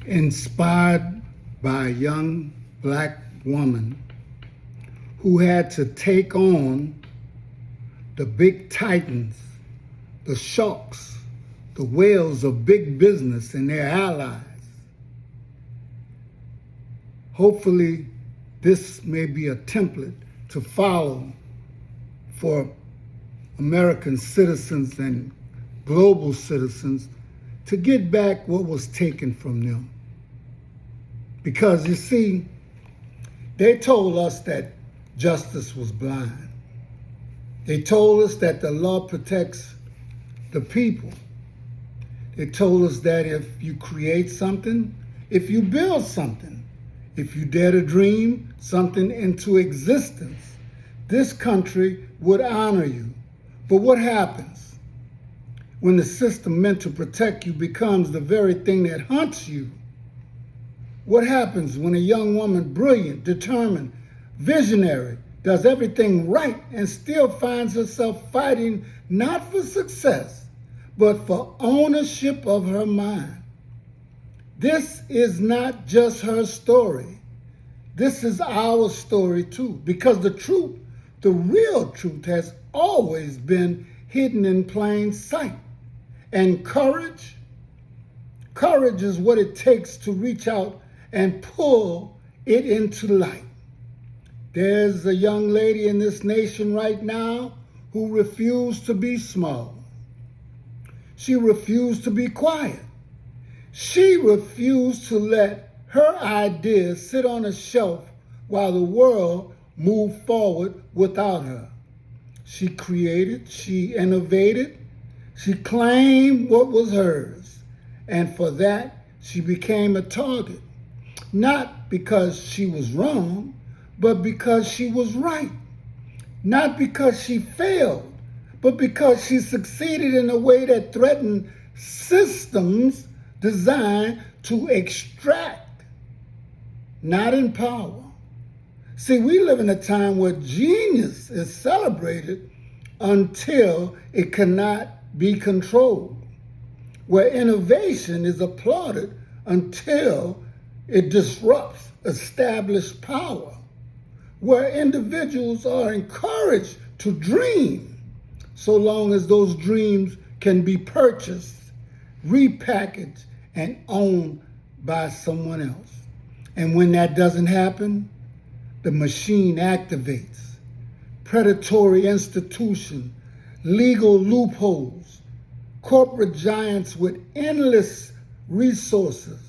inspired by a young black woman who had to take on the big titans, the sharks, the whales of big business and their allies. Hopefully, this may be a template to follow for American citizens and global citizens to get back what was taken from them. Because you see, they told us that justice was blind. They told us that the law protects the people. They told us that if you create something, if you build something, if you dare to dream something into existence, this country would honor you. But what happens when the system meant to protect you becomes the very thing that hunts you? What happens when a young woman, brilliant, determined, visionary, does everything right and still finds herself fighting not for success, but for ownership of her mind? This is not just her story. This is our story too, because the truth, the real truth, has always been hidden in plain sight. And courage is what it takes to reach out and pull it into light. There's a young lady in this nation right now who refused to be small. She refused to be quiet. She refused to let her ideas sit on a shelf while the world moved forward without her. She created, she innovated, she claimed what was hers, and for that she became a target. Not because she was wrong, but because she was right. Not because she failed, but because she succeeded in a way that threatened systems designed to extract, not empower. See, we live in a time where genius is celebrated until it cannot be controlled, where innovation is applauded until it disrupts established power, where individuals are encouraged to dream so long as those dreams can be purchased, repackaged, and owned by someone else. And when that doesn't happen, the machine activates. Predatory institutions, legal loopholes, corporate giants with endless resources,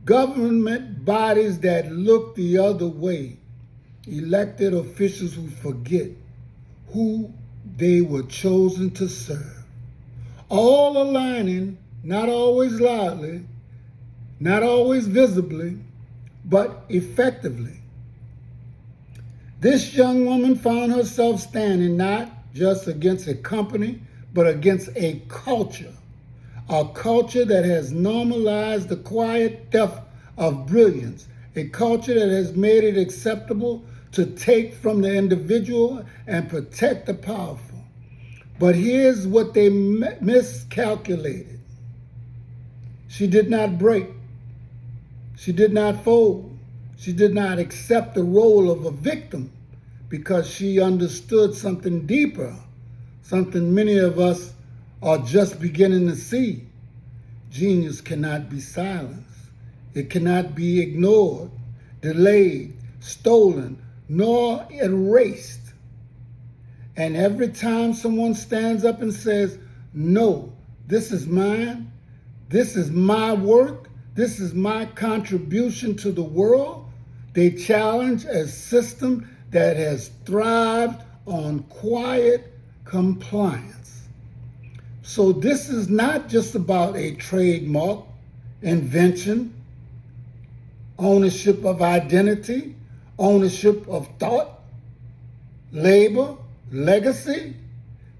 government bodies that look the other way, elected officials who forget who they were chosen to serve. All aligning, not always loudly, not always visibly, but effectively. This young woman found herself standing not just against a company, but against a culture that has normalized the quiet theft of brilliance, a culture that has made it acceptable to take from the individual and protect the powerful. But here's what they miscalculated. She did not break. She did not fold. She did not accept the role of a victim because she understood something deeper, something many of us are just beginning to see. Genius cannot be silenced. It cannot be ignored, delayed, stolen, nor erased. And every time someone stands up and says, no, this is mine, this is my work, this is my contribution to the world, they challenge a system that has thrived on quiet compliance. So this is not just about a trademark, invention, ownership of identity, ownership of thought, labor, legacy.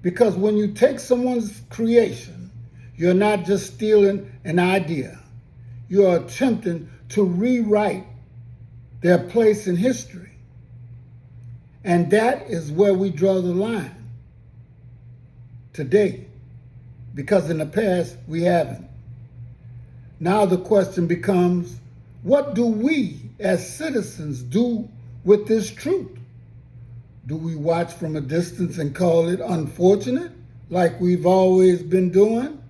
Because when you take someone's creation, you're not just stealing an idea. You're attempting to rewrite their place in history. And that is where we draw the line today, because in the past we haven't. Now the question becomes, what do we as citizens do with this truth? Do we watch from a distance and call it unfortunate, like we've always been doing?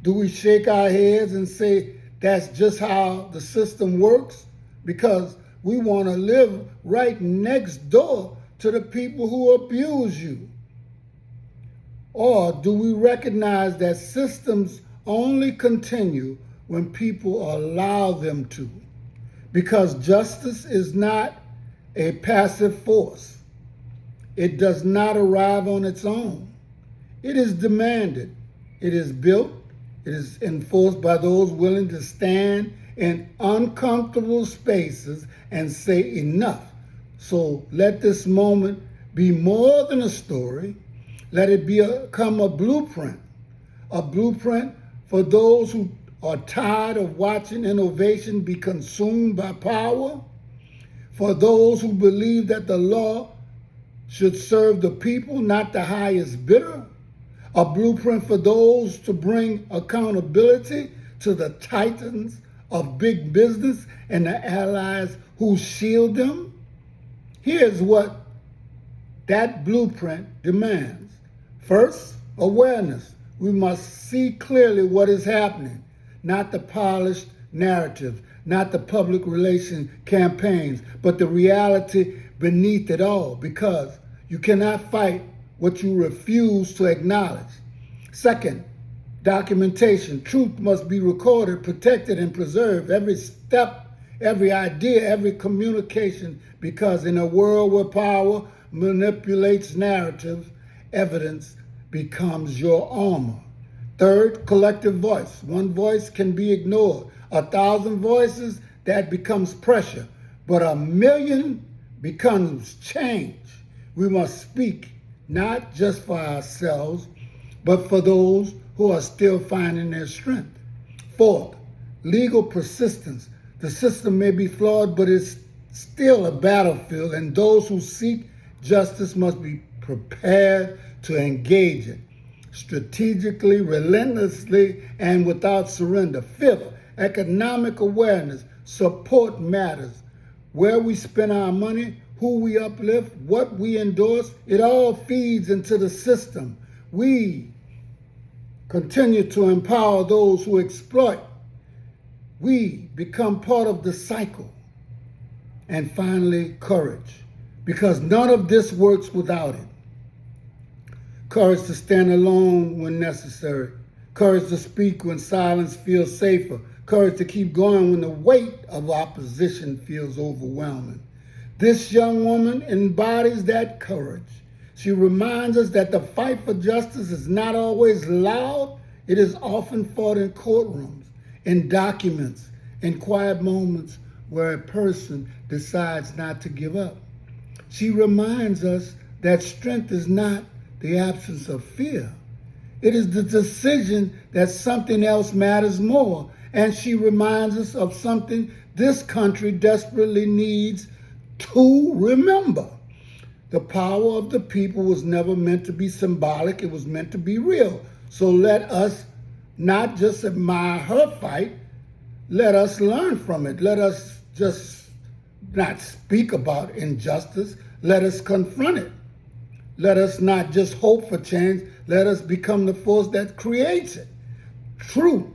Do we shake our heads and say that's just how the system works because we want to live right next door to the people who abuse you? Or do we recognize that systems only continue when people allow them to? Because justice is not a passive force. It does not arrive on its own. It is demanded. It is built. It is enforced by those willing to stand in uncomfortable spaces and say enough. So let this moment be more than a story. Let it become a blueprint for those who are tired of watching innovation be consumed by power, for those who believe that the law should serve the people, not the highest bidder, a blueprint for those to bring accountability to the titans of big business and the allies who shield them. Here's what that blueprint demands. First, awareness. We must see clearly what is happening, not the polished narrative, not the public relations campaigns, but the reality beneath it all, because you cannot fight what you refuse to acknowledge. Second, documentation. Truth must be recorded, protected, and preserved. Every step, every idea, every communication, because in a world where power manipulates narratives, evidence becomes your armor. Third, collective voice. One voice can be ignored. 1,000 voices, that becomes pressure. But 1,000,000 becomes change. We must speak not just for ourselves, but for those who are still finding their strength. Fourth, legal persistence. The system may be flawed, but it's still a battlefield, and those who seek justice must be prepared to engage it strategically, relentlessly, and without surrender. Fifth, economic awareness. Support matters. Where we spend our money, who we uplift, what we endorse, it all feeds into the system. We continue to empower those who exploit. We become part of the cycle. And finally, courage, because none of this works without it. Courage to stand alone when necessary. Courage to speak when silence feels safer. Courage to keep going when the weight of opposition feels overwhelming. This young woman embodies that courage. She reminds us that the fight for justice is not always loud. It is often fought in courtrooms, in documents, in quiet moments where a person decides not to give up. She reminds us that strength is not the absence of fear. It is the decision that something else matters more. And she reminds us of something this country desperately needs to remember. The power of the people was never meant to be symbolic. It was meant to be real. So let us not just admire her fight. Let us learn from it. Let us just not speak about injustice. Let us confront it. Let us not just hope for change. Let us become the force that creates it. Truth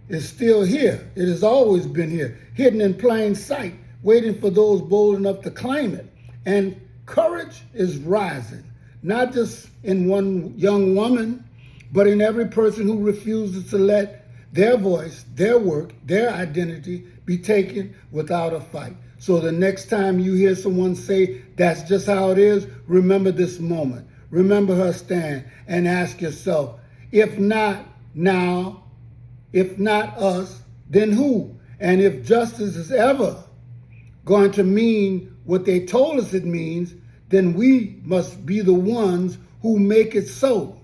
is still here. It has always been here, hidden in plain sight, waiting for those bold enough to claim it. And courage is rising, not just in one young woman, but in every person who refuses to let their voice, their work, their identity be taken without a fight. So the next time you hear someone say, that's just how it is, remember this moment. Remember her stand and ask yourself, if not now, if not us, then who? And if justice is ever going to mean what they told us it means, then we must be the ones who make it so.